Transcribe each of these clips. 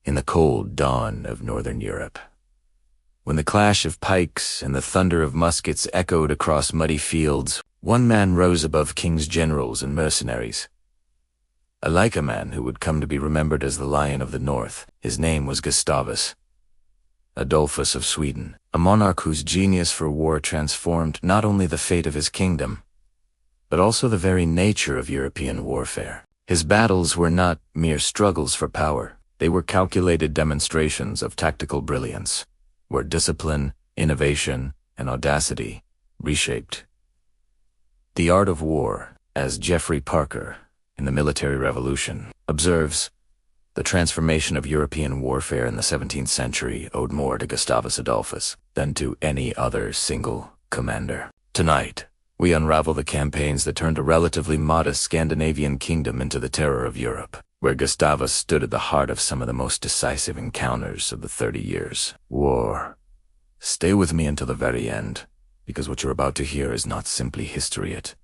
in the cold dawn of northern Europe. When the clash of pikes and the thunder of muskets echoed across muddy fields, one man rose above king's generals and mercenaries. Like a man who would come to be remembered as the Lion of the North, his name was Gustavus Adolphus of Sweden, a monarch whose genius for war transformed not only the fate of his kingdom, but also the very nature of European warfare. His battles were not mere struggles for power. They were calculated demonstrations of tactical brilliance, where discipline, innovation, and audacity reshaped the art of war. As Geoffrey Parker, in the Military Revolution, observes, the transformation of European warfare in the 17th century owed more to Gustavus Adolphus than to any other single commander. Tonight, we unravel the campaigns that turned a relatively modest Scandinavian kingdom into the terror of Europe, where Gustavus stood at the heart of some of the most decisive encounters of the 30 Years' War. Stay with me until the very end, because what you're about to hear is not simply history, it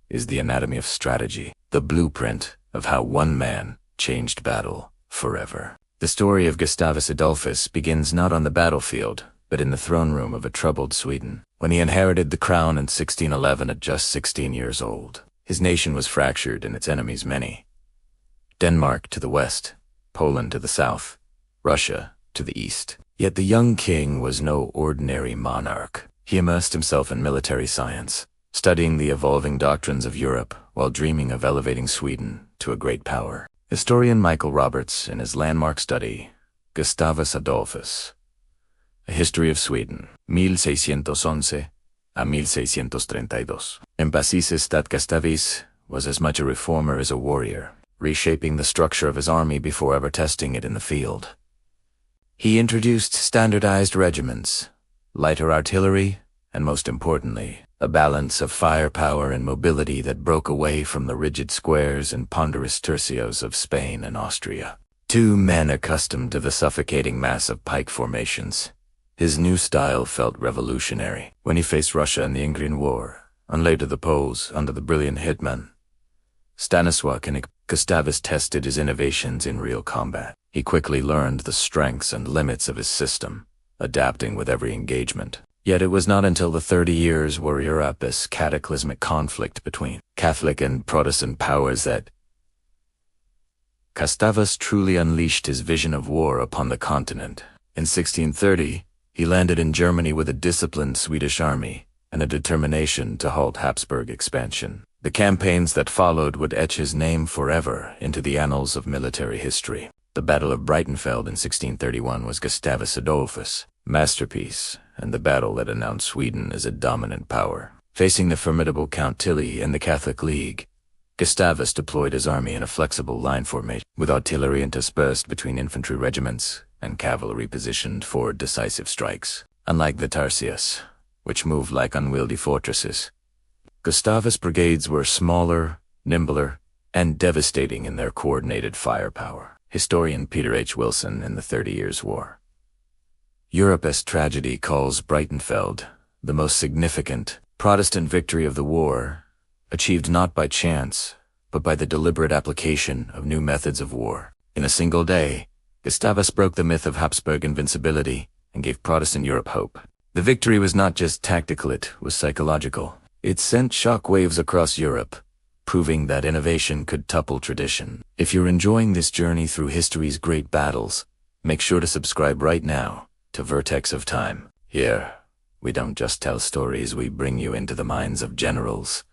is the anatomy of strategy, the blueprint of how one man changed battle forever. The story of Gustavus Adolphus begins not on the battlefield, but in the throne room of a troubled Sweden. When he inherited the crown in 1611 at just 16 years old, his nation was fractured and its enemies many. Denmark to the west, Poland to the south, Russia to the east. Yet the young king was no ordinary monarch. He immersed himself in military science, studying the evolving doctrines of Europe while dreaming of elevating Sweden to a great power. Historian Michael Roberts, in his landmark study, Gustavus Adolphus, A History of Sweden, 1611 a 1632. Emphasis that Gustavus was as much a reformer as a warrior, reshaping the structure of his army before ever testing it in the field. He introduced standardized regiments, lighter artillery, and most importantly, a balance of firepower and mobility that broke away from the rigid squares and ponderous tercios of Spain and Austria. Two men accustomed to the suffocating mass of pike formations, his new style felt revolutionary. When he faced Russia in the Ingrian War, and later the Poles under the brilliant hitman Stanisław Konik, Gustavus tested his innovations in real combat. He quickly learned the strengths and limits of his system, adapting with every engagement. Yet it was not until the 30 Years' War Europe, this cataclysmic conflict between Catholic and Protestant powers, that Gustavus truly unleashed his vision of war upon the continent. In 1630, he landed in Germany with a disciplined Swedish army and a determination to halt Habsburg expansion. The campaigns that followed would etch his name forever into the annals of military history. The Battle of Breitenfeld in 1631 was Gustavus Adolphus' masterpiece, and the battle that announced Sweden as a dominant power. Facing the formidable Count Tilly and the Catholic League, Gustavus deployed his army in a flexible line formation, with artillery interspersed between infantry regiments and cavalry positioned for decisive strikes. Unlike the Tarsius, which moved like unwieldy fortresses, Gustavus' brigades were smaller, nimbler, and devastating in their coordinated firepower. Historian Peter H. Wilson in the 30 Years' War. Europe's tragedy calls Breitenfeld the most significant Protestant victory of the war, achieved not by chance, but by the deliberate application of new methods of war. In a single day, Gustavus broke the myth of Habsburg invincibility and gave Protestant Europe hope. The victory was not just tactical, it was psychological. It sent shockwaves across Europe, proving that innovation could topple tradition. If you're enjoying this journey through history's great battles, make sure to subscribe right now to Vertex of Time. Here, we don't just tell stories, we bring you into the minds of generals,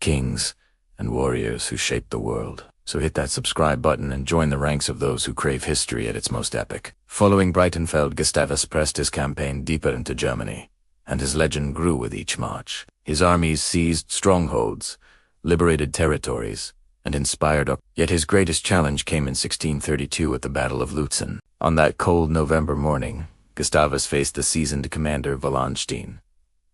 kings, and warriors who shaped the world. So hit that subscribe button and join the ranks of those who crave history at its most epic. Following Breitenfeld, Gustavus pressed his campaign deeper into Germany, and his legend grew with each march. His armies seized strongholds, liberated territories, and inspired. Yet his greatest challenge came in 1632 at the Battle of Lützen. On that cold November morning, Gustavus faced the seasoned commander Wallenstein,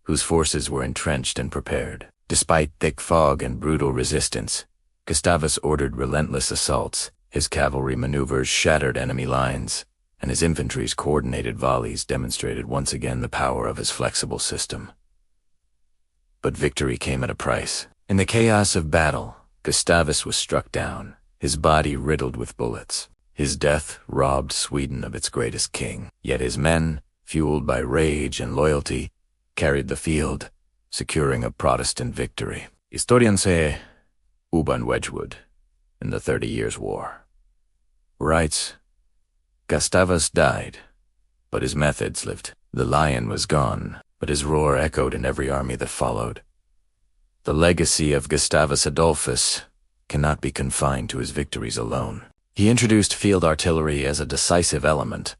whose forces were entrenched and prepared. Despite thick fog and brutal resistance, Gustavus ordered relentless assaults. His cavalry maneuvers shattered enemy lines, and his infantry's coordinated volleys demonstrated once again the power of his flexible system. But victory came at a price. In the chaos of battle, Gustavus was struck down, his body riddled with bullets. His death robbed Sweden of its greatest king. Yet his men, fueled by rage and loyalty, carried the field, securing a Protestant victory. Historian se uban Wedgwood in the 30 Years' War writes, Gustavus died, but his methods lived. The lion was gone, but his roar echoed in every army that followed. The legacy of Gustavus Adolphus cannot be confined to his victories alone. He introduced field artillery as a decisive element,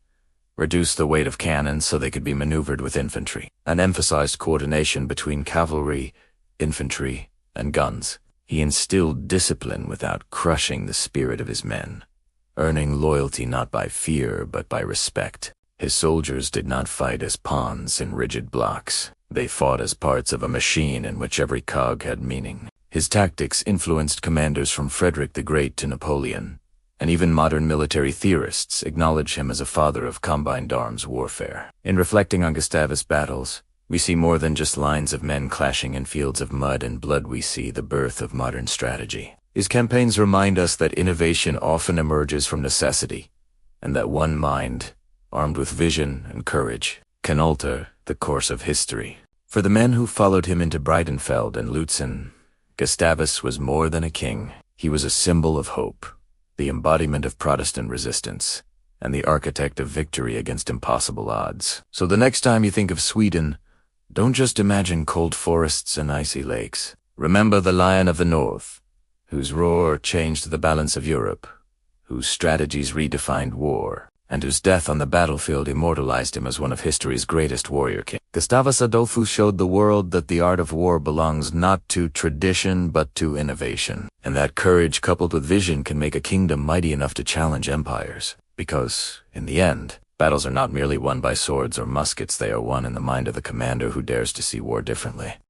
reduced the weight of cannons so they could be maneuvered with infantry, and emphasized coordination between cavalry, infantry, and guns. He instilled discipline without crushing the spirit of his men, earning loyalty not by fear but by respect. His soldiers did not fight as pawns in rigid blocks. They fought as parts of a machine in which every cog had meaning. His tactics influenced commanders from Frederick the Great to Napoleon, and even modern military theorists acknowledge him as a father of combined arms warfare. In reflecting on Gustavus' battles, we see more than just lines of men clashing in fields of mud and blood. We see the birth of modern strategy. His campaigns remind us that innovation often emerges from necessity, and that one mind, armed with vision and courage, can alter the course of history. For the men who followed him into Breitenfeld and Lützen, Gustavus was more than a king. He was a symbol of hope, the embodiment of Protestant resistance, and the architect of victory against impossible odds. So the next time you think of Sweden, don't just imagine cold forests and icy lakes. Remember the Lion of the North, whose roar changed the balance of Europe, whose strategies redefined war, and whose death on the battlefield immortalized him as one of history's greatest warrior kings. Gustavus Adolphus showed the world that the art of war belongs not to tradition but to innovation, and that courage coupled with vision can make a kingdom mighty enough to challenge empires. Because, in the end, battles are not merely won by swords or muskets, they are won in the mind of the commander who dares to see war differently.